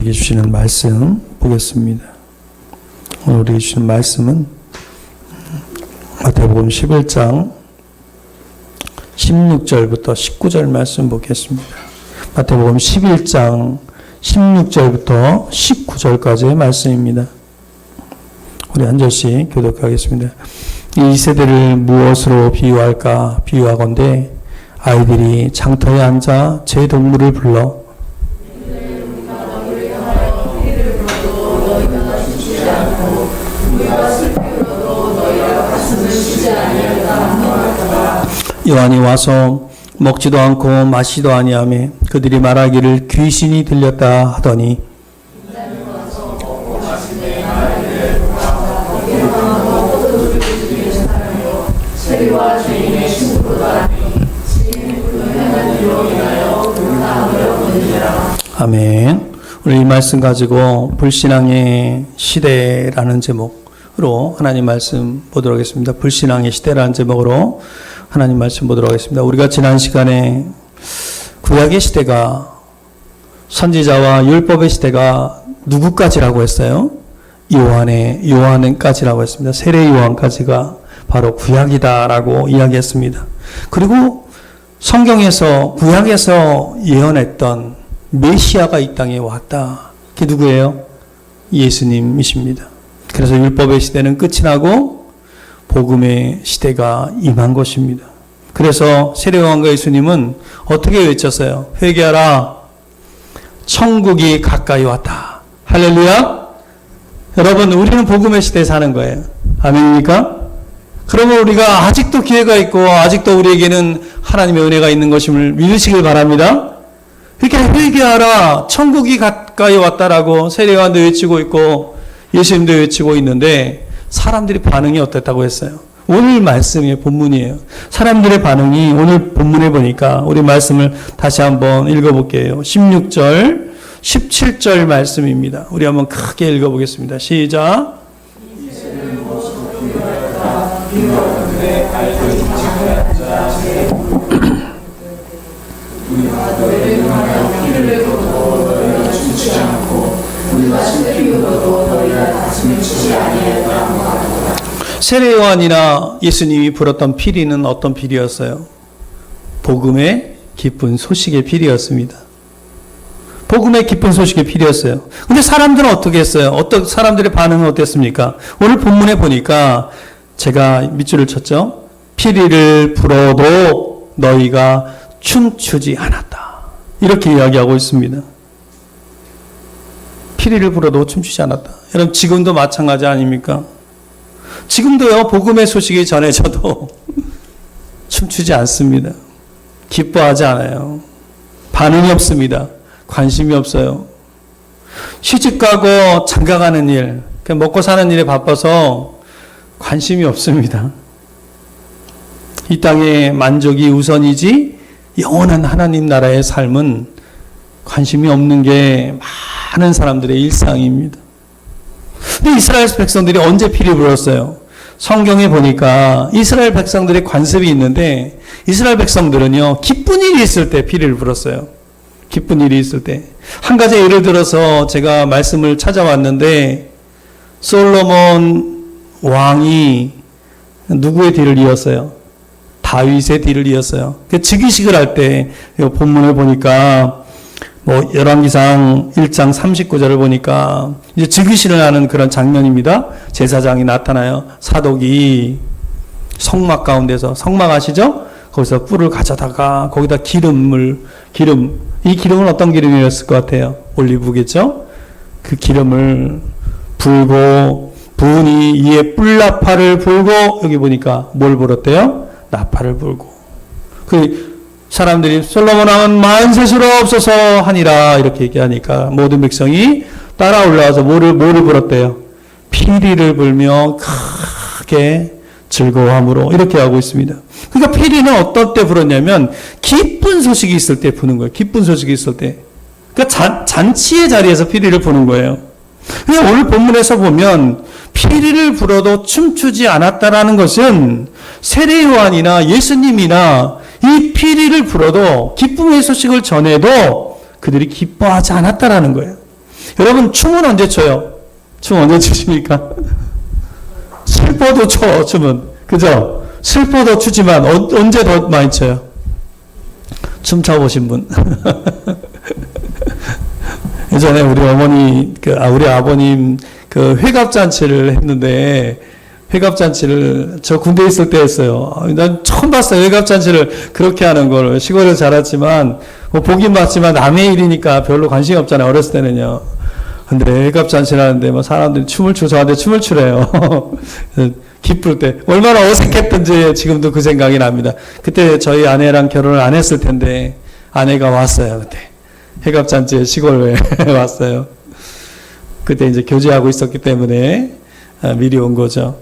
우리에게 주시는 말씀 보겠습니다. 오늘 우리에게 주시는 말씀은 마태복음 11장 16절부터 19절 말씀 보겠습니다. 마태복음 11장 16절부터 19절까지의 말씀입니다. 우리 한 절씩 교독하겠습니다. 이 세대를 무엇으로 비유할까? 비유하건대 아이들이 장터에 앉아 제 동물을 불러 요한이 와서 먹지도 않고 마시도 아니하며 그들이 말하기를 귀신이 들렸다 하더니 아멘. 오늘 이 말씀 가지고 불신앙의 시대라는 제목으로 하나님 말씀 보도록 하겠습니다. 불신앙의 시대라는 제목으로 하나님 말씀 보도록 하겠습니다. 우리가 지난 시간에 구약의 시대가 선지자와 율법의 시대가 누구까지라고 했어요? 요한까지라고 했습니다. 세례 요한까지가 바로 구약이다라고 이야기했습니다. 그리고 성경에서 구약에서 예언했던 메시아가 이 땅에 왔다. 그게 누구예요? 예수님이십니다. 그래서 율법의 시대는 끝이 나고 복음의 시대가 임한 것입니다. 그래서 세례요한과 예수님은 어떻게 외쳤어요? 회개하라. 천국이 가까이 왔다. 할렐루야. 여러분, 우리는 복음의 시대에 사는 거예요. 아멘입니까? 그러면 우리가 아직도 기회가 있고 아직도 우리에게는 하나님의 은혜가 있는 것임을 믿으시길 바랍니다. 이렇게 회개하라. 천국이 가까이 왔다라고 세례요한도 외치고 있고 예수님도 외치고 있는데 사람들이 반응이 어땠다고 했어요? 오늘 말씀의 본문이에요. 사람들의 반응이 오늘 본문에 보니까 우리 말씀을 다시 한번 읽어볼게요. 16절, 17절 말씀입니다. 우리 한번 크게 읽어보겠습니다. 시작. 세례요한이나 예수님이 불었던 피리는 어떤 피리였어요? 복음의 기쁜 소식의 피리였습니다. 복음의 기쁜 소식의 피리였어요. 근데 사람들은 어떻게 했어요? 사람들의 반응은 어땠습니까? 오늘 본문에 보니까 제가 밑줄을 쳤죠. 피리를 불어도 너희가 춤추지 않았다. 이렇게 이야기하고 있습니다. 피리를 불어도 춤추지 않았다. 여러분, 지금도 마찬가지 아닙니까? 지금도요, 복음의 소식이 전해져도 춤추지 않습니다. 기뻐하지 않아요. 반응이 없습니다. 관심이 없어요. 시집가고 장가가는 일, 먹고 사는 일에 바빠서 관심이 없습니다. 이 땅의 만족이 우선이지 영원한 하나님 나라의 삶은 관심이 없는 게 많은 사람들의 일상입니다. 근데 이스라엘 백성들이 언제 피리 불었어요? 성경에 보니까 이스라엘 백성들의 관습이 있는데 이스라엘 백성들은요, 기쁜 일이 있을 때 피리를 불었어요. 기쁜 일이 있을 때. 한 가지 예를 들어서 제가 말씀을 찾아왔는데 솔로몬 왕이 누구의 뒤를 이었어요? 다윗의 뒤를 이었어요. 즉위식을 할 때 본문을 보니까 열왕기상 1장 39절을 보니까 이제 즉위식을 하는 그런 장면입니다. 제사장이 나타나요. 사독이 성막 가운데서, 성막 아시죠? 거기서 뿔을 가져다가 거기다 기름, 이 기름은 어떤 기름이었을 것 같아요? 올리브겠죠? 그 기름을 불고 부은이 이에 뿔나팔을 불고, 여기 보니까 뭘 불었대요? 나팔을 불고. 사람들이 솔로몬 왕은 만세수로 없어서 하니라 이렇게 얘기하니까 모든 백성이 따라 올라와서 뭐를 불었대요? 피리를 불며 크게 즐거워함으로 이렇게 하고 있습니다. 그러니까 피리는 어떤 때 불었냐면 기쁜 소식이 있을 때 부는 거예요. 기쁜 소식이 있을 때. 그러니까 잔치의 자리에서 피리를 부는 거예요. 그러니까 오늘 본문에서 보면 피리를 불어도 춤추지 않았다라는 것은 세례 요한이나 예수님이나 이 피리를 불어도 기쁨의 소식을 전해도 그들이 기뻐하지 않았다라는 거예요. 여러분, 춤은 언제 춰요? 춤 언제 추십니까? 슬퍼도 춰, 춤은. 그죠? 슬퍼도 추지만, 언제 더 많이 춰요? 춤 춰보신 분. 예전에 우리 어머니, 우리 아버님, 회갑잔치를 했는데, 회갑잔치를 저 군대에 있을 때 했어요. 난 처음 봤어요. 회갑잔치를 그렇게 하는 걸. 시골에 자랐지만, 뭐 보긴 봤지만 남의 일이니까 별로 관심이 없잖아요. 어렸을 때는요. 근데 회갑잔치를 하는데 뭐 사람들이 저한테 춤을 추래요. 기쁠 때. 얼마나 어색했던지 지금도 그 생각이 납니다. 그때 저희 아내랑 결혼을 안 했을 텐데, 아내가 왔어요. 그때. 회갑잔치에 시골에 왔어요. 그때 이제 교제하고 있었기 때문에 미리 온 거죠.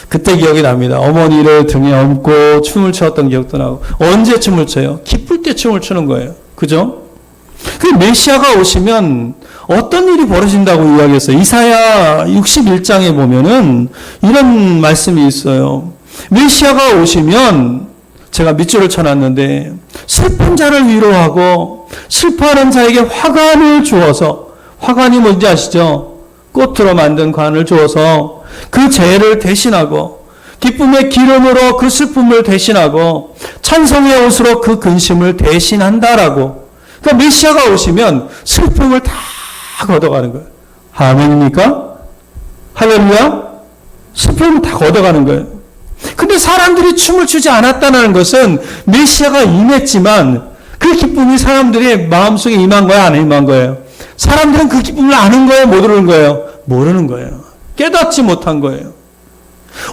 그때 기억이 납니다. 어머니를 등에 업고 춤을 추었던 기억도 나고. 언제 춤을 춰요? 기쁠 때 춤을 추는 거예요. 그죠? 그 메시아가 오시면 어떤 일이 벌어진다고 이야기했어요. 이사야 61장에 보면은 이런 말씀이 있어요. 메시아가 오시면, 제가 밑줄을 쳐놨는데, 슬픈 자를 위로하고 슬퍼하는 자에게 화관을 주어서, 화관이 뭔지 아시죠? 꽃으로 만든 관을 주어서 그 죄를 대신하고, 기쁨의 기름으로 그 슬픔을 대신하고, 찬송의 옷으로 그 근심을 대신한다라고. 그러니까 메시아가 오시면 슬픔을 다 걷어가는 거예요. 아멘입니까? 할렐루야? 슬픔을 다 걷어가는 거예요. 근데 사람들이 춤을 추지 않았다는 것은 메시아가 임했지만 그 기쁨이 사람들의 마음속에 임한 거야, 안 임한 거예요? 사람들은 그 기쁨을 아는 거예요, 모르는 거예요? 모르는 거예요. 깨닫지 못한 거예요.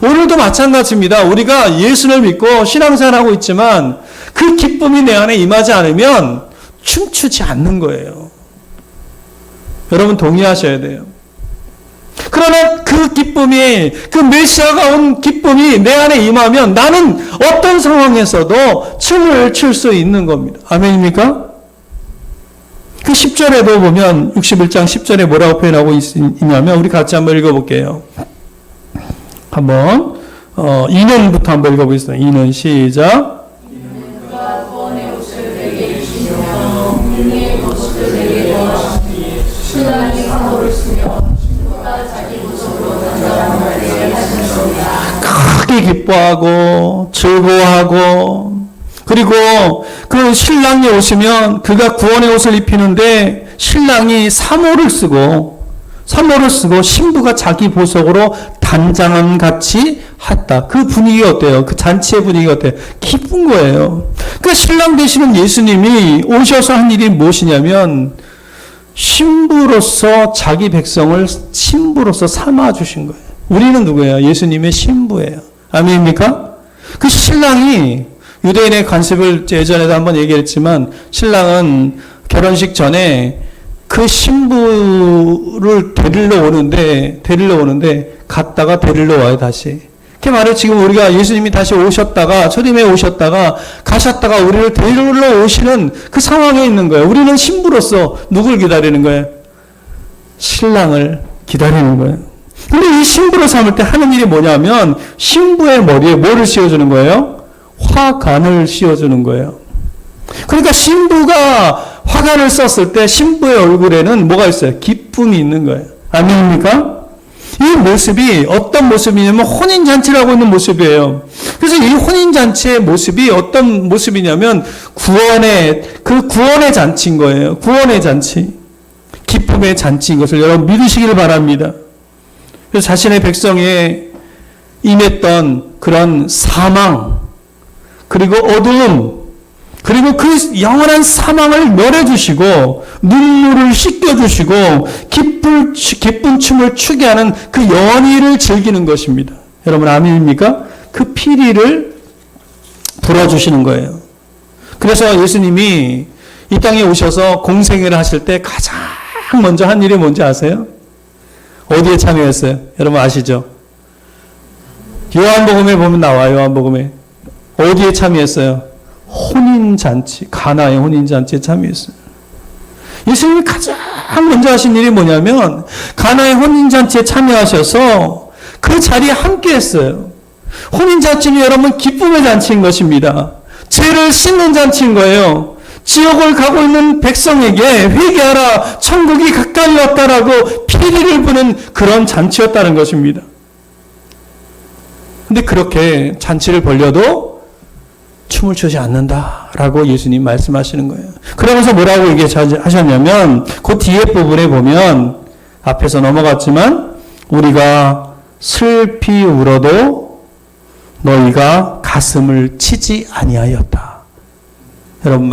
오늘도 마찬가지입니다. 우리가 예수를 믿고 신앙생활하고 있지만 그 기쁨이 내 안에 임하지 않으면 춤추지 않는 거예요. 여러분 동의하셔야 돼요. 그러나 그 기쁨이, 그 메시아가 온 기쁨이 내 안에 임하면 나는 어떤 상황에서도 춤을 출 수 있는 겁니다. 아멘입니까? 그 10절에도 보면 61장 10절에 뭐라고 표현하고 있냐면, 우리 같이 한번 읽어볼게요. 한번 2년부터 한번 읽어보겠습니다. 2년 시작. 크게 기뻐하고 즐거워하고, 그리고 그 신랑이 오시면 그가 구원의 옷을 입히는데 신랑이 삼호를 쓰고 신부가 자기 보석으로 단장함 같이 했다. 그 분위기가 어때요? 그 잔치의 분위기가 어때요? 기쁜 거예요. 그러니까 신랑 되시는 예수님이 오셔서 한 일이 무엇이냐면, 신부로서 자기 백성을 신부로서 삼아주신 거예요. 우리는 누구예요? 예수님의 신부예요. 아멘입니까? 그 신랑이, 유대인의 관습을 예전에도 한번 얘기했지만, 신랑은 결혼식 전에 그 신부를 데리러 오는데 갔다가 데리러 와요, 다시. 그 말을 지금 우리가 예수님이 다시 오셨다가, 초림에 오셨다가 가셨다가 우리를 데리러 오시는 그 상황에 있는 거예요. 우리는 신부로서 누굴 기다리는 거예요? 신랑을 기다리는 거예요. 근데 이 신부로 삼을 때 하는 일이 뭐냐면, 신부의 머리에 뭐를 씌워주는 거예요? 화관을 씌워주는 거예요. 그러니까 신부가 화관을 썼을 때 신부의 얼굴에는 뭐가 있어요? 기쁨이 있는 거예요. 아멘입니까? 이 모습이 어떤 모습이냐면 혼인잔치라고 있는 모습이에요. 그래서 이 혼인잔치의 모습이 어떤 모습이냐면 구원의 잔치인 거예요. 구원의 잔치. 기쁨의 잔치인 것을 여러분 믿으시기를 바랍니다. 그래서 자신의 백성에 임했던 그런 사망, 그리고 어두움, 그리고 그 영원한 사망을 멸해주시고 눈물을 씻겨주시고 기쁜 춤을 추게 하는 그 연희를 즐기는 것입니다. 여러분 아멘입니까? 그 피리를 불어주시는 거예요. 그래서 예수님이 이 땅에 오셔서 공생애를 하실 때 가장 먼저 한 일이 뭔지 아세요? 어디에 참여했어요? 여러분 아시죠? 요한복음에 보면 나와요. 요한복음에. 어디에 참여했어요? 혼인잔치, 가나의 혼인잔치에 참여했어요. 예수님이 가장 먼저 하신 일이 뭐냐면 가나의 혼인잔치에 참여하셔서 그 자리에 함께 했어요. 혼인잔치는 여러분 기쁨의 잔치인 것입니다. 죄를 씻는 잔치인 거예요. 지옥을 가고 있는 백성에게 회개하라, 천국이 가까이 왔다라고 피리를 부는 그런 잔치였다는 것입니다. 근데 그렇게 잔치를 벌려도 춤을 추지 않는다라고 예수님 말씀하시는 거예요. 그러면서 뭐라고 얘기하셨냐면 그 뒤에 부분에 보면 앞에서 넘어갔지만 우리가 슬피 울어도 너희가 가슴을 치지 아니하였다. 여러분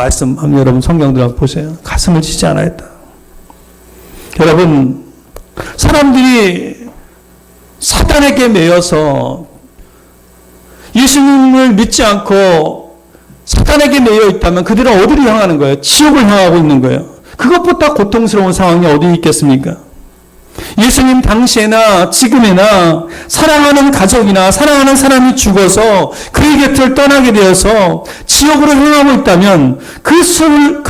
성경들 한번 보세요. 가슴을 치지 않았다. 여러분, 사람들이 사단에게 매여서 예수님을 믿지 않고 사단에게 매여 있다면 그들은 어디로 향하는 거예요? 지옥을 향하고 있는 거예요. 그것보다 고통스러운 상황이 어디 있겠습니까? 예수님 당시에나 지금에나 사랑하는 가족이나 사랑하는 사람이 죽어서 그의 곁을 떠나게 되어서 지옥으로 향하고 있다면 그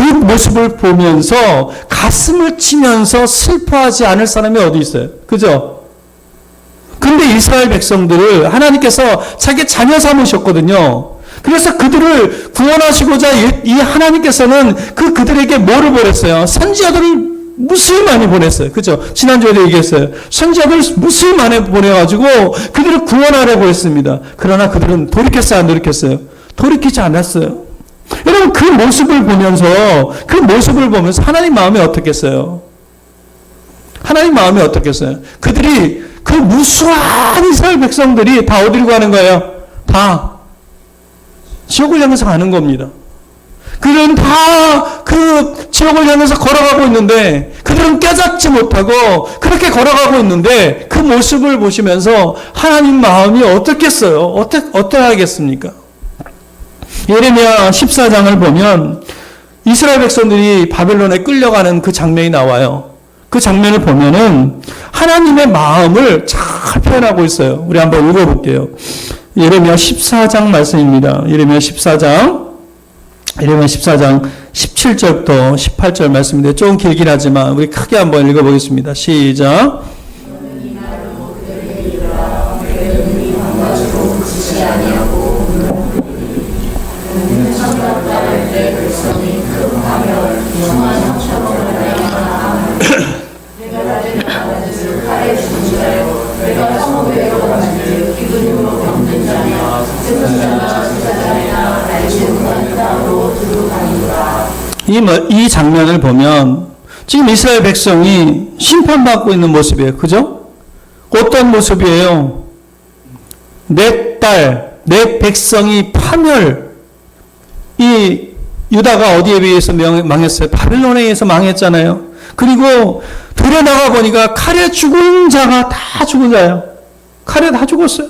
모습을 보면서 가슴을 치면서 슬퍼하지 않을 사람이 어디 있어요? 그죠? 근데 이스라엘 백성들을 하나님께서 자기 자녀 삼으셨거든요. 그래서 그들을 구원하시고자 이 하나님께서는 그들에게 뭐를 보냈어요? 선지자들을 무수히 많이 보냈어요. 그죠? 지난주에도 얘기했어요. 선지자들 무수히 많이 보내가지고 그들을 구원하려고 했습니다. 그러나 그들은 돌이켰어요? 안 돌이켰어요? 돌이키지 않았어요. 여러분, 그 모습을 보면서 하나님 마음이 어떻겠어요? 하나님 마음이 어떻겠어요? 그들이 그 무수한 이스라엘 백성들이 다 어디로 가는 거예요? 다 지옥을 향해서 가는 겁니다. 그들은 다 그 지옥을 향해서 걸어가고 있는데 그들은 깨닫지 못하고 그렇게 걸어가고 있는데 그 모습을 보시면서 하나님 마음이 어떻겠어요? 어떠하겠습니까? 예레미야 14장을 보면 이스라엘 백성들이 바벨론에 끌려가는 그 장면이 나와요. 그 장면을 보면은 하나님의 마음을 잘 표현하고 있어요. 우리 한번 읽어볼게요. 예레미야 14장 말씀입니다. 예레미야 14장 17절부터 18절 말씀인데 조금 길긴 하지만 우리 크게 한번 읽어보겠습니다. 시작. 이 장면을 보면 지금 이스라엘 백성이 심판받고 있는 모습이에요. 그죠? 어떤 모습이에요? 내 딸, 내 백성이 파멸. 이 유다가 어디에 의해서 망했어요? 바벨론에 의해서 망했잖아요. 그리고 들에 나가 보니까 칼에 죽은 자가 다 죽은 자예요. 칼에 다 죽었어요.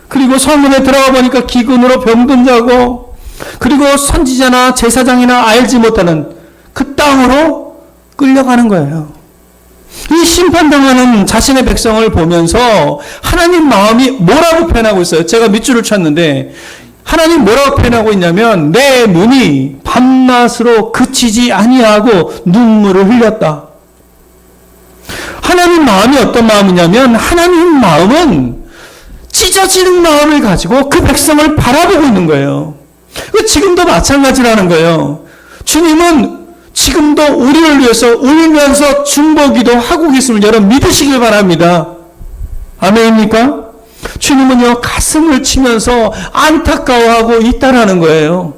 그리고 성문에 들어가 보니까 기근으로 병든 자고, 그리고 선지자나 제사장이나 알지 못하는 그 땅으로 끌려가는 거예요. 이 심판당하는 자신의 백성을 보면서 하나님 마음이 뭐라고 표현하고 있어요? 제가 밑줄을 쳤는데 하나님 뭐라고 표현하고 있냐면 내 눈이 밤낮으로 그치지 아니하고 눈물을 흘렸다. 하나님 마음이 어떤 마음이냐면 하나님 마음은 찢어지는 마음을 가지고 그 백성을 바라보고 있는 거예요. 지금도 마찬가지라는 거예요. 주님은 지금도 우리를 위해서 울면서 중보기도 하고 계심을 여러분 믿으시길 바랍니다. 아멘입니까? 주님은요 가슴을 치면서 안타까워하고 있다라는 거예요.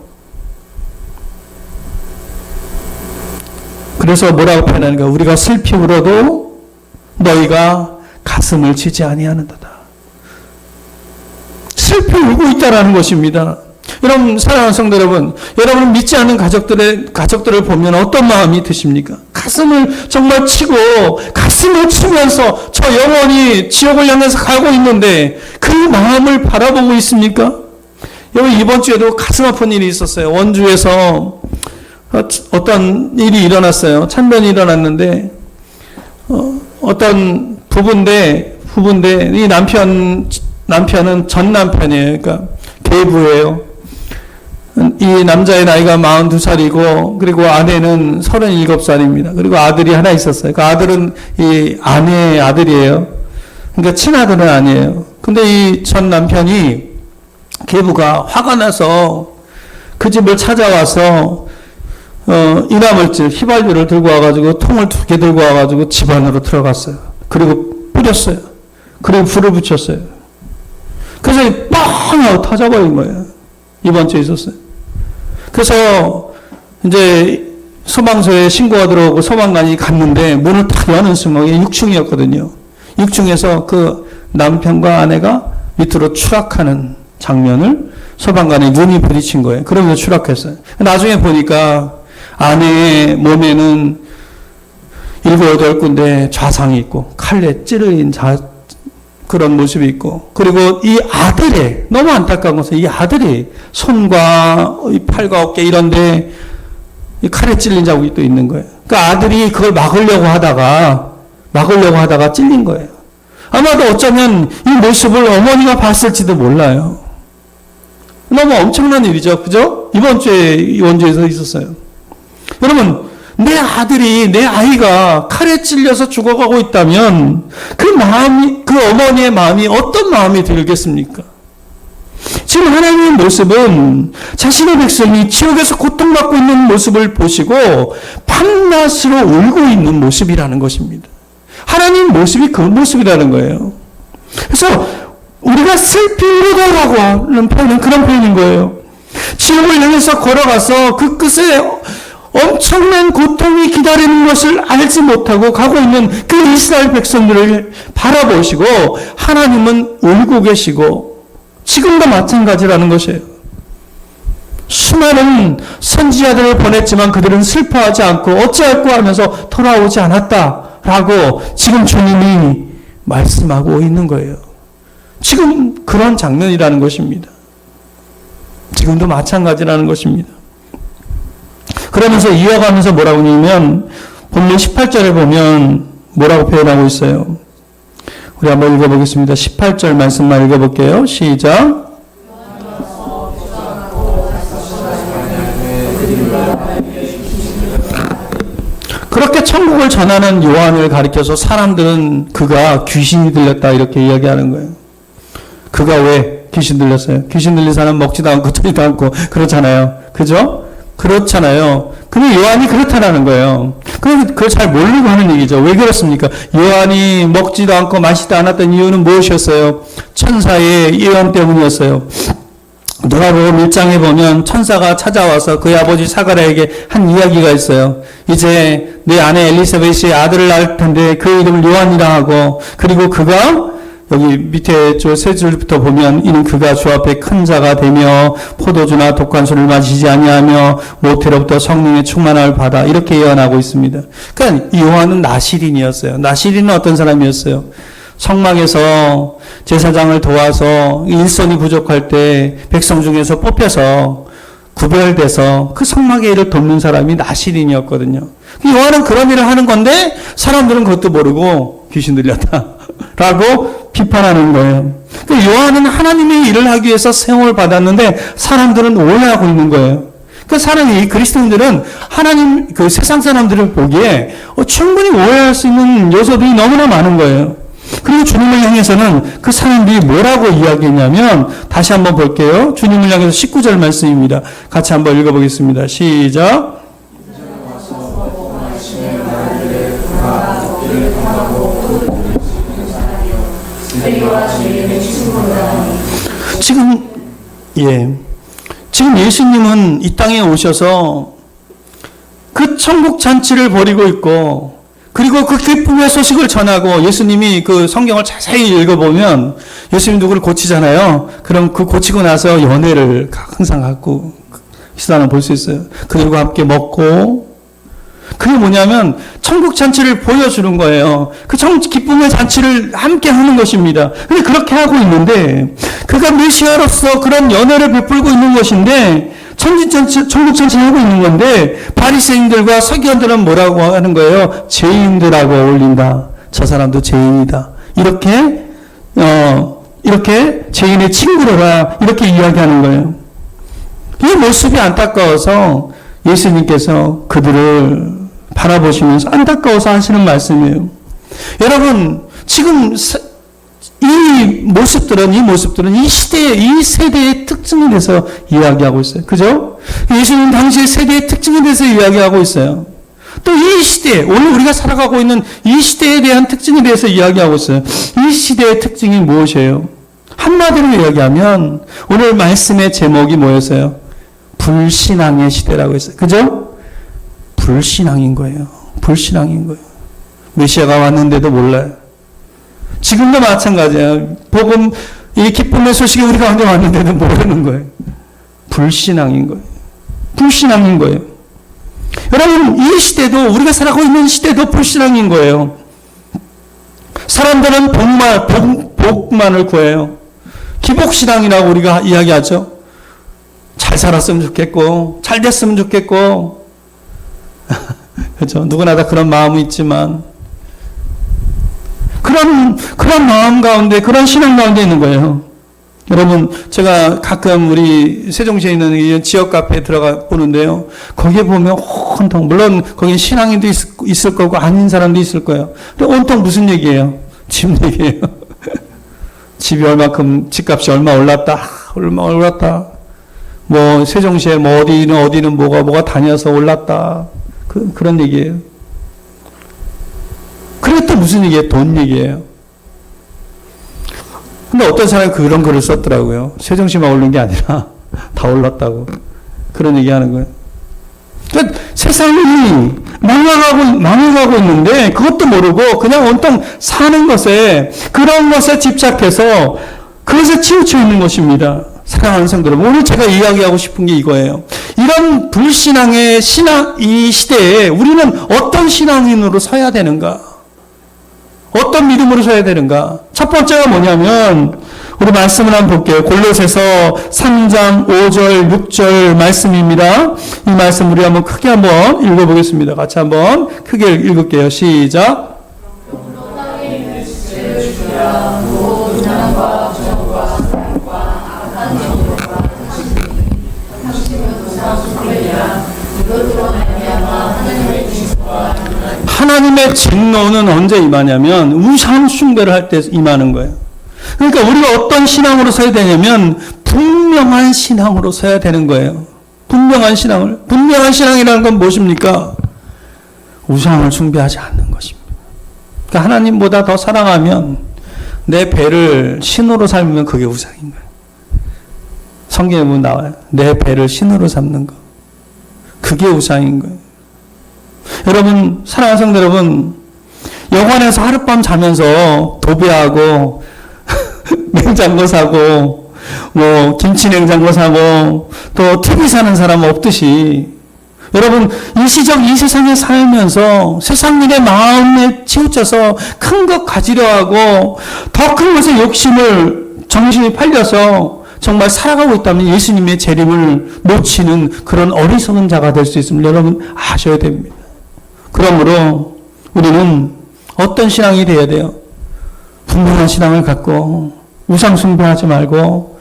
그래서 뭐라고 표현하는가? 우리가 슬피 울어도 너희가 가슴을 치지 아니하는도다. 슬피 울고 있다라는 것입니다. 여러분, 사랑하는 성도 여러분, 여러분 믿지 않는 가족들을 보면 어떤 마음이 드십니까? 가슴을 정말 치고, 가슴을 치면서 저 영혼이 지옥을 향해서 가고 있는데 그 마음을 바라보고 있습니까? 여러분, 이번 주에도 가슴 아픈 일이 있었어요. 원주에서 어떤 일이 일어났어요. 참변이 일어났는데, 어떤 부부인데, 이 남편은 전 남편이에요. 그러니까 계부예요. 이 남자의 나이가 42살이고 그리고 아내는 37살입니다. 그리고 아들이 하나 있었어요. 그 아들은 이 아내의 아들이에요. 그러니까 친아들은 아니에요. 근데 이 전 남편이 계부가 화가 나서 그 집을 찾아와서 이나물질, 휘발유를 들고 와가지고 통을 2개 들고 와가지고 집 안으로 들어갔어요. 그리고 뿌렸어요. 그리고 불을 붙였어요. 그래서 빵 하고 터져버린 거예요. 이번 주에 있었어요. 그래서 이제 소방서에 신고가 들어오고 소방관이 갔는데 문을 탁 여는 순간 6층이었거든요. 6층에서 그 남편과 아내가 밑으로 추락하는 장면을 소방관의 눈이 부딪힌 거예요. 그러면서 추락했어요. 나중에 보니까 아내의 몸에는 7, 8군데 좌상이 있고 칼에 찌르인 그런 모습이 있고, 그리고 이 아들의, 너무 안타까운 것은 이 아들이 손과 팔과 어깨 이런데 이 칼에 찔린 자국이 또 있는 거예요. 그러니까 아들이 그걸 막으려고 하다가 찔린 거예요. 아마도 어쩌면 이 모습을 어머니가 봤을지도 몰라요. 너무 엄청난 일이죠. 그죠? 이번 주에 원주에서 있었어요. 여러분, 내 아들이, 내 아이가 칼에 찔려서 죽어가고 있다면 그 마음이, 그 어머니의 마음이 어떤 마음이 들겠습니까? 지금 하나님의 모습은 자신의 백성이 지옥에서 고통받고 있는 모습을 보시고 밤낮으로 울고 있는 모습이라는 것입니다. 하나님 모습이 그 모습이라는 거예요. 그래서 우리가 슬피 울어라고 하는 표현은 그런 표현인 거예요. 지옥을 향해서 걸어가서 그 끝에 엄청난 고통이 기다리는 것을 알지 못하고 가고 있는 그 이스라엘 백성들을 바라보시고 하나님은 울고 계시고 지금도 마찬가지라는 것이에요. 수많은 선지자들을 보냈지만 그들은 슬퍼하지 않고 어찌할꼬 하면서 돌아오지 않았다라고 지금 주님이 말씀하고 있는 거예요. 지금 그런 장면이라는 것입니다. 지금도 마찬가지라는 것입니다. 그러면서 이어가면서 뭐라고 하냐면 본문 18절에 보면 뭐라고 표현하고 있어요. 우리 한번 읽어보겠습니다. 18절 말씀만 읽어볼게요. 시작. 그렇게 천국을 전하는 요한을 가리켜서 사람들은 그가 귀신이 들렸다 이렇게 이야기하는 거예요. 그가 왜 귀신 들렸어요? 귀신 들린 사람 먹지도 않고 들지도 않고 그렇잖아요. 그죠? 그렇잖아요. 근데 요한이 그렇다라는 거예요. 그걸 잘 모르고 하는 얘기죠. 왜 그렇습니까? 요한이 먹지도 않고 마시지도 않았던 이유는 무엇이었어요? 천사의 예언 때문이었어요. 누가복음 1장에 보면 천사가 찾아와서 그의 아버지 사가랴에게 한 이야기가 있어요. 이제 내 아내 엘리사벳이 아들을 낳을 텐데 그 이름을 요한이라 하고, 그리고 그가 여기 밑에 저 세 줄부터 보면 이는 그가 주 앞에 큰 자가 되며 포도주나 독관술을 마시지 아니하며 모태로부터 성령의 충만함을 받아 이렇게 예언하고 있습니다. 그러니까 이 요한은 나시린이었어요. 나시린은 어떤 사람이었어요? 성막에서 제사장을 도와서 일손이 부족할 때 백성 중에서 뽑혀서 구별돼서 그 성막의 일을 돕는 사람이 나시린이었거든요. 요한은 그런 일을 하는 건데 사람들은 그것도 모르고 귀신 들렸다 라고 비판하는 거예요. 요한은 하나님의 일을 하기 위해서 세움을 받았는데 사람들은 오해하고 있는 거예요. 그 사람이, 그리스도인들은 하나님, 그 세상 사람들을 보기에 충분히 오해할 수 있는 요소들이 너무나 많은 거예요. 그리고 주님을 향해서는 그 사람들이 뭐라고 이야기했냐면, 다시 한번 볼게요. 주님을 향해서 19절 말씀입니다. 같이 한번 읽어보겠습니다. 시작. 지금 예수님은 이 땅에 오셔서 그 천국 잔치를 벌이고 있고, 그리고 그 기쁨의 소식을 전하고, 예수님이 그 성경을 자세히 읽어보면 예수님 누구를 고치잖아요. 그럼 그 고치고 나서 연회를 항상 갖고 시간을 볼 수 있어요. 그들과 함께 먹고, 그게 뭐냐면 천국 잔치를 보여주는 거예요. 그 기쁨의 잔치를 함께 하는 것입니다. 근데 그렇게 하고 있는데 그가 메시아로서 그런 연회를 베풀고 있는 것인데 천국 잔치를 하고 있는 건데 바리새인들과 서기관들은 뭐라고 하는 거예요? 죄인들하고 어울린다. 저 사람도 죄인이다. 이렇게 죄인의 친구로라 이렇게 이야기하는 거예요. 이 모습이 안타까워서 예수님께서 그들을 바라보시면서 안타까워서 하시는 말씀이에요. 여러분, 지금 이 모습들은 이 시대의, 이 세대의 특징에 대해서 이야기하고 있어요. 그죠? 예수님 당시의 세대의 특징에 대해서 이야기하고 있어요. 또 이 시대, 오늘 우리가 살아가고 있는 이 시대에 대한 특징에 대해서 이야기하고 있어요. 이 시대의 특징이 무엇이에요? 한마디로 이야기하면 오늘 말씀의 제목이 뭐였어요? 불신앙의 시대라고 했어요. 그죠? 불신앙인 거예요. 불신앙인 거예요. 메시아가 왔는데도 몰라요. 지금도 마찬가지예요. 복음, 이 기쁨의 소식이 우리 가운데 왔는데도 모르는 거예요. 불신앙인 거예요. 불신앙인 거예요. 여러분, 이 시대도, 우리가 살아가고 있는 시대도 불신앙인 거예요. 사람들은 복만을 구해요. 기복신앙이라고 우리가 이야기하죠. 잘 살았으면 좋겠고, 잘 됐으면 좋겠고, 그렇죠. 누구나 다 그런 마음이 있지만, 그런 마음 가운데, 그런 신앙 가운데 있는 거예요. 여러분, 제가 가끔 우리 세종시에 있는 지역 카페에 들어가 보는데요. 거기에 보면 온통, 물론 거기 신앙인도 있을 거고 아닌 사람도 있을 거예요. 근데 온통 무슨 얘기예요? 집 얘기예요. 집이 얼마큼, 집값이 얼마 올랐다. 뭐 세종시에 뭐 어디는 뭐가 다녀서 올랐다. 그런 얘기예요. 그래 또 무슨 얘기예요? 돈 얘기예요. 근데 어떤 사람이 그런 글을 썼더라고요. 세종시만 오른 게 아니라 다 올랐다고. 그런 얘기 하는 거예요. 그러니까 세상이 망해가고 있는데 그것도 모르고 그냥 온통 사는 것에, 그런 것에 집착해서 그것에 치우쳐 있는 것입니다. 사랑하는 성도 여러분, 오늘 제가 이야기하고 싶은 게 이거예요. 이런 불신앙의 이 시대에 우리는 어떤 신앙인으로 서야 되는가? 어떤 믿음으로 서야 되는가? 첫 번째가 뭐냐면, 우리 말씀을 한번 볼게요. 골로새서 3장 5절 6절 말씀입니다. 이 말씀 우리 크게 한번 읽어보겠습니다. 같이 한번 크게 읽을게요. 시작. 하나님의 진노는 언제 임하냐면 우상 숭배를 할 때 임하는 거예요. 그러니까 우리가 어떤 신앙으로 서야 되냐면 분명한 신앙으로 서야 되는 거예요. 분명한 신앙이라는 건 무엇입니까? 우상을 숭배하지 않는 것입니다. 그러니까 하나님보다 더 사랑하면 내 배를 신으로 삼으면 그게 우상인 거예요. 성경에 보면 나와요. 내 배를 신으로 삼는 거. 그게 우상인 거예요. 여러분, 사랑하는 성도 여러분, 여관에서 하룻밤 자면서 도배하고 냉장고 사고 뭐 김치 냉장고 사고 또 TV 사는 사람 없듯이, 여러분 일시적 이 세상에 살면서 세상 일에 마음에 치우쳐서 큰 것 가지려 하고 더 큰 것에 욕심을 정신이 팔려서 정말 살아가고 있다면 예수님의 재림을 놓치는 그런 어리석은 자가 될 수 있음을 여러분 아셔야 됩니다. 그러므로 우리는 어떤 신앙이 되어야 돼요? 분명한 신앙을 갖고 우상 숭배하지 말고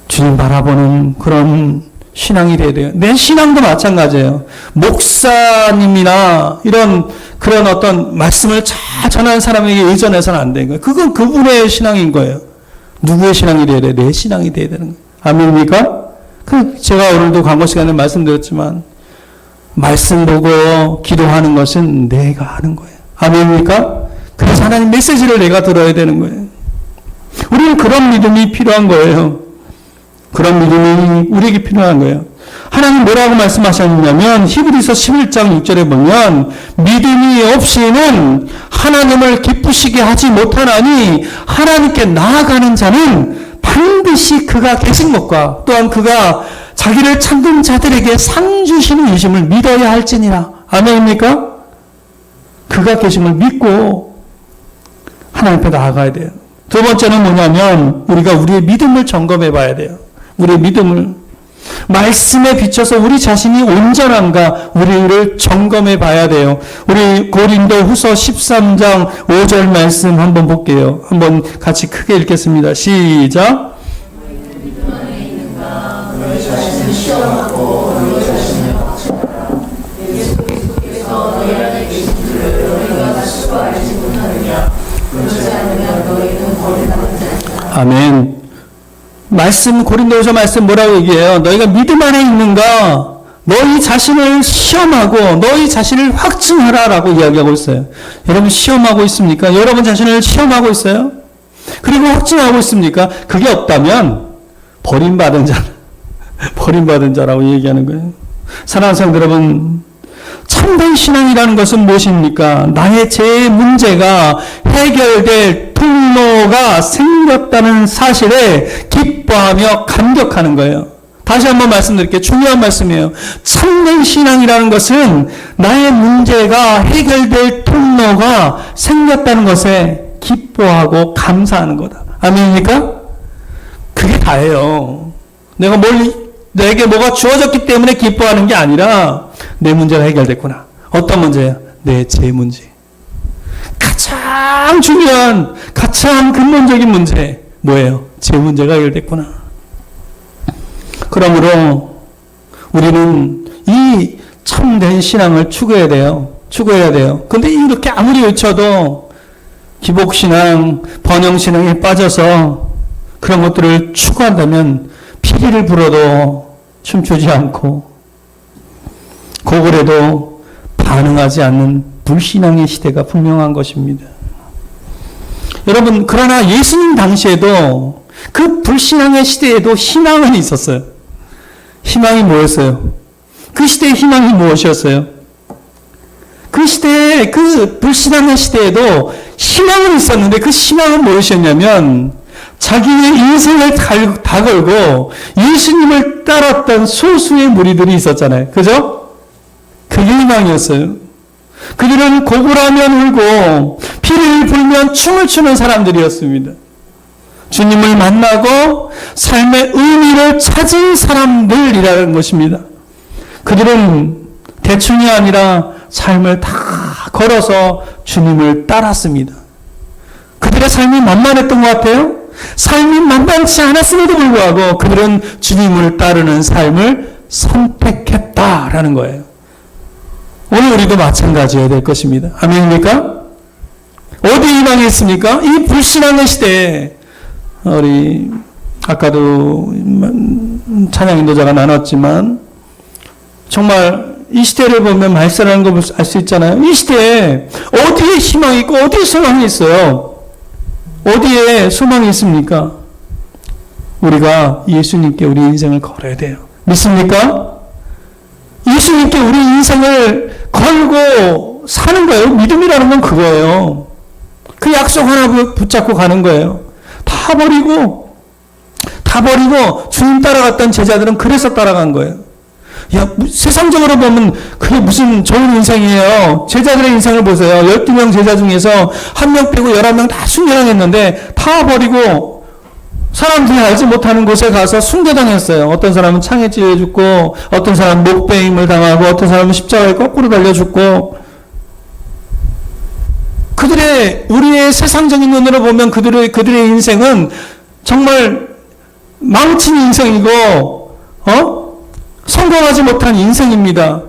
주님 바라보는 그런 신앙이 되어야 돼요. 내 신앙도 마찬가지예요. 목사님이나 그런 어떤 말씀을 잘 전하는 사람에게 의존해서는 안 되는 거예요. 그건 그분의 신앙인 거예요. 누구의 신앙이 되어야 돼요? 내 신앙이 되어야 되는 거예요. 아멘입니까? 제가 오늘도 광고 시간에 말씀드렸지만 말씀 보고 기도하는 것은 내가 하는 거예요. 아멘입니까? 그래서 하나님 메시지를 내가 들어야 되는 거예요. 우리는 그런 믿음이 필요한 거예요. 그런 믿음이 우리에게 필요한 거예요. 하나님 뭐라고 말씀하셨냐면 히브리서 11장 6절에 보면 믿음이 없이는 하나님을 기쁘시게 하지 못하나니 하나님께 나아가는 자는 반드시 그가 계신 것과 또한 그가 자기를 찾는 자들에게 상 주시는 이심을 믿어야 할지니라. 아멘입니까? 그가 계심을 믿고 하나님 앞에 나아가야 돼요. 두 번째는 뭐냐면 우리가 우리의 믿음을 점검해 봐야 돼요. 우리의 믿음을 말씀에 비춰서 우리 자신이 온전한가 우리를 점검해 봐야 돼요. 우리 고린도 후서 13장 5절 말씀 한번 볼게요. 한번 같이 크게 읽겠습니다. 시작. 아멘. 고린도후서 말씀 뭐라고 얘기해요? 너희가 믿음 안에 있는가? 너희 자신을 시험하고 너희 자신을 확증하라라고 이야기하고 있어요. 여러분 시험하고 있습니까? 여러분 자신을 시험하고 있어요? 그리고 확증하고 있습니까? 그게 없다면 버림받은 자라고 얘기하는 거예요. 사랑하는 성도 여러분, 참된 신앙이라는 것은 무엇입니까? 나의 제 문제가 해결될 통로가 생겼다는 사실에 기뻐하며 감격하는 거예요. 다시 한번 말씀드릴게요. 중요한 말씀이에요. 참된 신앙이라는 것은 나의 문제가 해결될 통로가 생겼다는 것에 기뻐하고 감사하는 거다. 아멘입니까? 그게 다예요. 내게 뭐가 주어졌기 때문에 기뻐하는 게 아니라 내 문제가 해결됐구나. 어떤 문제야? 내 제 문제. 가장 중요한, 가장 근본적인 문제 뭐예요? 제 문제가 해결됐구나. 그러므로 우리는 이 참된 신앙을 추구해야 돼요. 근데 이렇게 아무리 외쳐도 기복신앙, 번영신앙에 빠져서 그런 것들을 추구한다면 피리를 불어도 춤추지 않고 고글에도 반응하지 않는 불신앙의 시대가 분명한 것입니다. 여러분, 그러나 예수님 당시에도 그 불신앙의 시대에도 희망은 있었어요. 희망이 뭐였어요? 그 시대의 희망이 무엇이었어요? 그 시대에, 그 불신앙의 시대에도 희망은 있었는데 그 희망은 무엇이었냐면 자기의 인생을 다 걸고 예수님을 따랐던 소수의 무리들이 있었잖아요. 그죠? 그게 희망이었어요. 그들은 고구라면 울고 피를 불면 춤을 추는 사람들이었습니다. 주님을 만나고 삶의 의미를 찾은 사람들이라는 것입니다. 그들은 대충이 아니라 삶을 다 걸어서 주님을 따랐습니다. 그들의 삶이 만만했던 것 같아요. 삶이 만만치 않았음에도 불구하고 그들은 주님을 따르는 삶을 선택했다라는 거예요. 오늘 우리도 마찬가지여야 될 것입니다. 아멘입니까? 어디 희망이 있습니까? 이 불신앙의 시대에 우리 아까도 찬양 인도자가 나눴지만 정말 이 시대를 보면 말세라는 걸 알 수 있잖아요. 이 시대에 어디에 희망이 있고 어디에 소망이 있어요? 어디에 소망이 있습니까? 우리가 예수님께 우리 인생을 걸어야 돼요. 믿습니까? 예수님께 우리 인생을 걸고 사는 거예요. 믿음이라는 건 그거예요. 그 약속 하나 붙잡고 가는 거예요. 다 버리고 주님 따라갔던 제자들은 그래서 따라간 거예요. 야, 세상적으로 보면 그게 무슨 좋은 인생이에요. 제자들의 인생을 보세요. 12명 제자 중에서 1명 빼고 11명 다 순교당했는데 다 버리고 사람들이 알지 못하는 곳에 가서 순교당했어요. 어떤 사람은 창에 찔려 죽고, 어떤 사람은 목베임을 당하고, 어떤 사람은 십자가에 거꾸로 달려 죽고. 우리의 세상적인 눈으로 보면 그들의 인생은 정말 망친 인생이고, 성공하지 못한 인생입니다.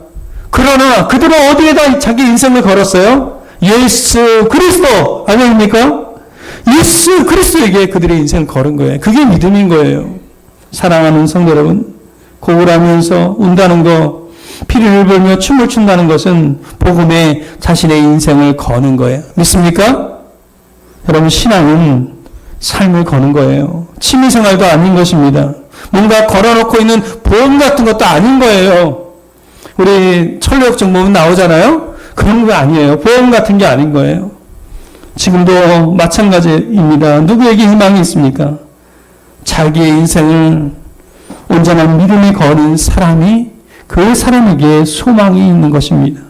그러나 그들은 어디에다 자기 인생을 걸었어요? 예수 그리스도 아닙니까? 예수 그리스도에게 그들의 인생을 걸은 거예요. 그게 믿음인 거예요. 사랑하는 성도 여러분, 고울하면서 운다는 거, 피를 불며 춤을 춘다는 것은 복음에 자신의 인생을 거는 거예요. 믿습니까? 여러분, 신앙은 삶을 거는 거예요. 취미생활도 아닌 것입니다. 뭔가 걸어놓고 있는 보험 같은 것도 아닌 거예요. 우리 천리역정 보면 나오잖아요. 그런 거 아니에요. 보험 같은 게 아닌 거예요. 지금도 마찬가지입니다. 누구에게 희망이 있습니까? 자기의 인생을 온전한 믿음에 거는 사람이 그 사람에게 소망이 있는 것입니다.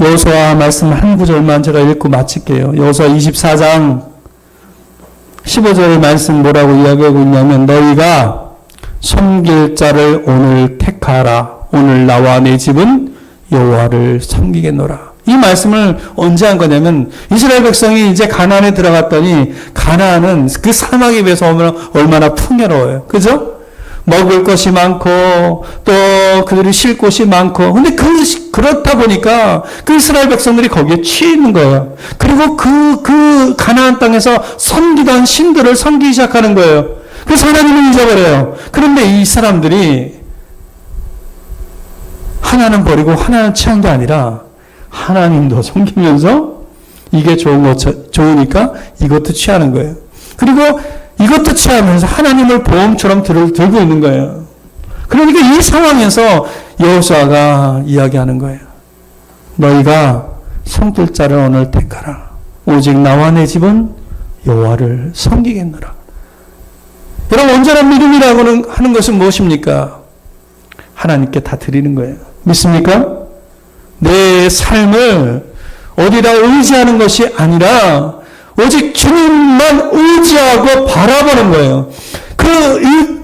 여호수아 말씀 한 구절만 제가 읽고 마칠게요. 여호수아 24장 15절 말씀 뭐라고 이야기하고 있냐면 너희가 섬길 자를 오늘 택하라. 오늘 나와 내 집은 여호와를 섬기겠노라. 이 말씀을 언제 한 거냐면 이스라엘 백성이 이제 가나안에 들어갔더니 가나안은 그 사막에 비해서 얼마나 풍요로워요. 그죠? 먹을 것이 많고 또 그들이 쉴 곳이 많고 근데 그렇다 보니까 그 이스라엘 백성들이 거기에 취해 있는 거예요. 그리고 그 가나안 땅에서 섬기던 신들을 섬기기 시작하는 거예요. 그래서 하나님을 잊어버려요. 그런데 이 사람들이 하나는 버리고 하나는 취한 게 아니라 하나님도 섬기면서 이게 좋으니까 이것도 취하는 거예요. 그리고 이것도 취하면서 하나님을 보험처럼 들고 있는 거예요. 그러니까 이 상황에서 여호수아가 이야기하는 거예요. 너희가 섬길 자를 오늘 택하라. 오직 나와 내 집은 여호와를 섬기겠노라. 여러분, 온전한 믿음이라고 하는 것은 무엇입니까? 하나님께 다 드리는 거예요. 믿습니까? 내 삶을 어디다 의지하는 것이 아니라 오직 주님만 의지하고 바라보는 거예요.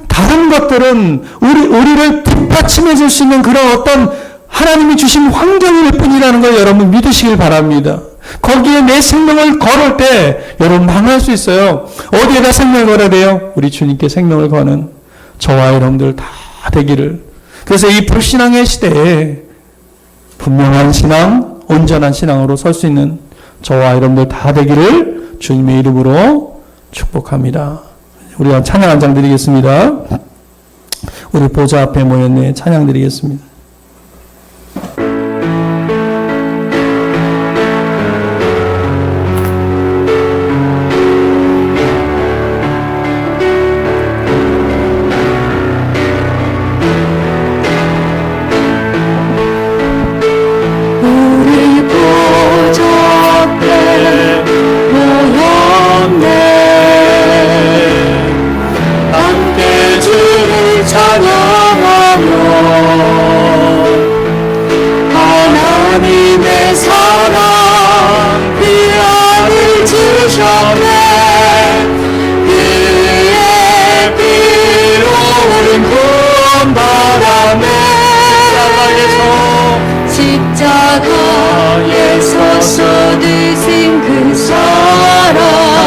다른 것들은 우리를 뒷받침해 줄 수 있는 그런 어떤 하나님이 주신 환경일 뿐이라는 걸 여러분 믿으시길 바랍니다. 거기에 내 생명을 걸을 때 여러분 망할 수 있어요. 어디에다 생명을 걸어야 돼요? 우리 주님께 생명을 거는 저와 여러분들 다 되기를. 그래서 이 불신앙의 시대에 분명한 신앙, 온전한 신앙으로 설 수 있는 저와 여러분들 다 되기를 주님의 이름으로 축복합니다. 우리가 찬양 한 장 드리겠습니다. 우리 보좌 앞에 모였네. 찬양 드리겠습니다.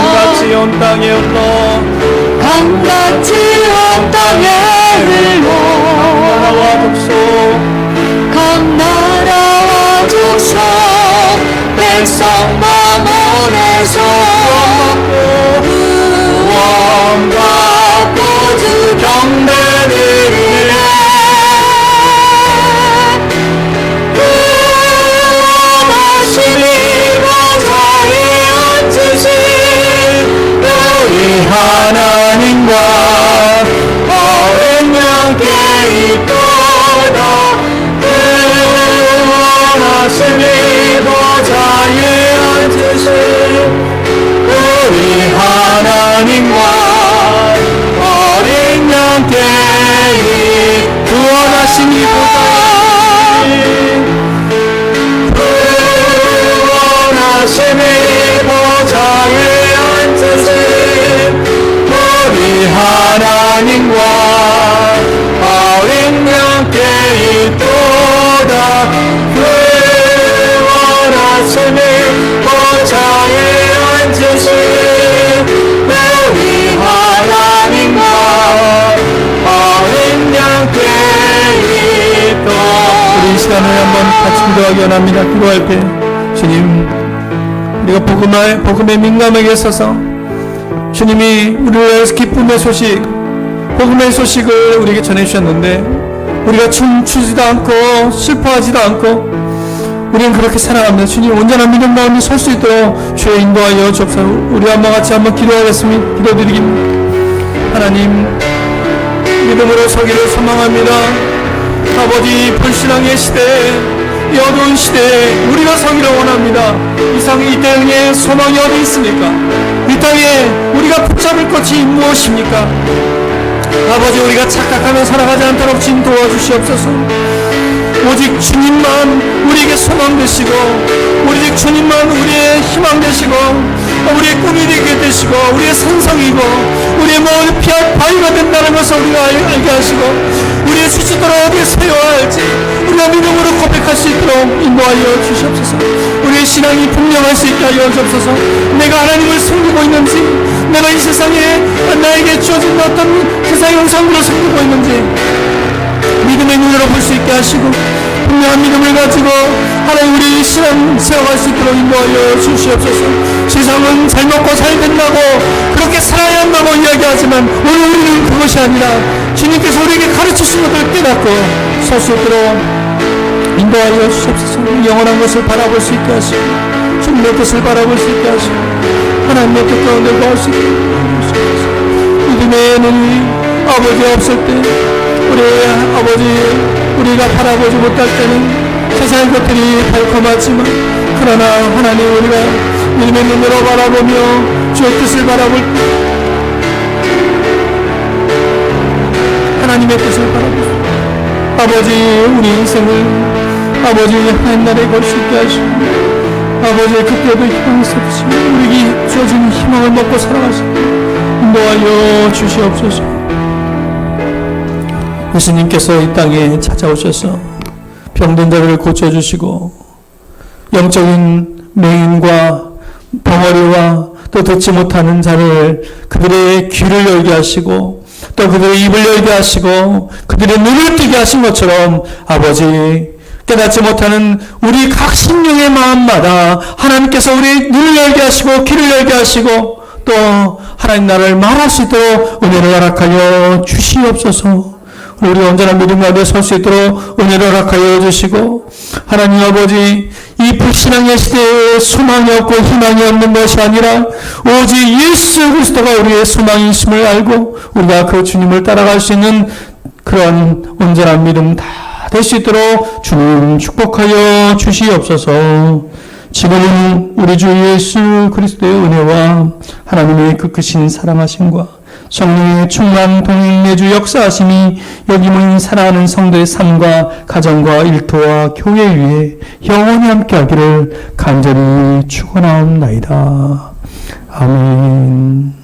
강같이 온 땅에 흘러 각 나라와 족속 백성 만원에서 구원받고 주 경배드리네. 구원하시니 보좌에 앉으신 너희 하나님과 어린 양께 있도다. 구원하시니 보좌에 앉으신 우리 하나님과 어린 양께 구원하시니 구원하시니 보좌에 앉으신 우리 하나님과 어린 양께 있도다. 구원하시니 보좌에 앉으신 우리 하나님과 어린 양께 있도다. 우리 이 시간을 한번 같이 기도하기 원합니다. 기도할 때 주님, 우리가 복음에 민감하게 있어서 주님이 우리를 위해서 기쁨의 소식, 복음의 소식을 우리에게 전해주셨는데 우리가 춤추지도 않고 슬퍼하지도 않고 우리는 그렇게 살아갑니다. 주님, 온전한 믿음 가운데 설 수 있도록 주의 인도하여 주옵소서. 우리 한번 같이 한번 기도하겠습니다. 기도드리겠습니다. 하나님, 믿음으로 서기를 소망합니다. 아버지, 불신앙의 시대에, 이 어두운 시대에 우리가 서기를 원합니다. 이 땅에 소망이 어디 있습니까? 이 땅에 우리가 붙잡을 것이 무엇입니까? 아버지, 우리가 착각하며 살아가지 않도록 진 도와주시옵소서. 오직 주님만 우리에게 소망 되시고, 오직 주님만 우리의 희망 되시고, 우리의 꿈이 되게 되시고, 우리의 산성이고, 우리의 모든 피할 바위가 된다는 것을 우리가 알게 하시고, 우리의 수치도로 어디에 세워야 할지 우리가 믿음으로 고백할 수 있도록 인도하여 주시옵소서. 우리의 신앙이 분명할 수 있게 하여 주옵소서. 내가 하나님을 섬기고 있는지, 내가 이 세상에 나에게 주어진 어떤 세상의 형상으로 살고 있는지 믿음의 눈으로 볼 수 있게 하시고 분명한 믿음을 가지고 하나님 우리 신앙 세워갈 수 있도록 인도하여 주시옵소서. 세상은 잘 먹고 잘 된다고 그렇게 살아야 한다고 이야기하지만 오늘 우리는 그것이 아니라 주님께서 우리에게 가르치신 것을 깨닫고 설 수 있도록 인도하여 주시옵소서. 영원한 것을 바라볼 수 있게 하시고 주님의 뜻을 바라볼 수 있게 하시고 하나님의 뜻 가운데 거할 수 있게 하시옵소서. 믿음의 눈이 아버지 없을 때 우리 아버지 우리가 바라보지 못할 때는 세상의 것들이 달콤하지만 그러나 하나님 우리가 믿음의 눈으로 바라보며 주의 뜻을 바라볼 때 하나님의 뜻을 바라보고 아버지 우리 인생을 아버지 하나님 나라에 걸 수 있게 하시고 아버지 그때도 희망이 쏟으시고 우리에게 주어진 희망을 먹고 살아가시고 인도하여 주시옵소서. 예수님께서 이 땅에 찾아오셔서 병든 자를 고쳐주시고 영적인 맹인과 벙어리와 또 듣지 못하는 자를 그들의 귀를 열게 하시고 또 그들의 입을 열게 하시고 그들의 눈을 뜨게 하신 것처럼 아버지 깨닫지 못하는 우리 각 심령의 마음마다 하나님께서 우리 눈을 열게 하시고 귀를 열게 하시고 또 하나님 나라를 말할 수 있도록 은혜를 허락하여 주시옵소서. 우리 언제나 믿음 가운데 설 수 있도록 은혜를 허락하여 주시고 하나님 아버지 이 불신앙의 시대에 소망이 없고 희망이 없는 것이 아니라 오직 예수 그리스도가 우리의 소망이심을 알고 우리가 그 주님을 따라갈 수 있는 그런 온전한 믿음 다 될 수 있도록 주님 축복하여 주시옵소서. 지금은 우리 주 예수 그리스도의 은혜와 하나님의 그 크신 사랑하심과 성령의 충만 동행 내주 역사하심이 여기 모인 사랑하는 성도의 삶과 가정과 일터와 교회 위에 영원히 함께하기를 간절히 축원하옵나이다. 아멘.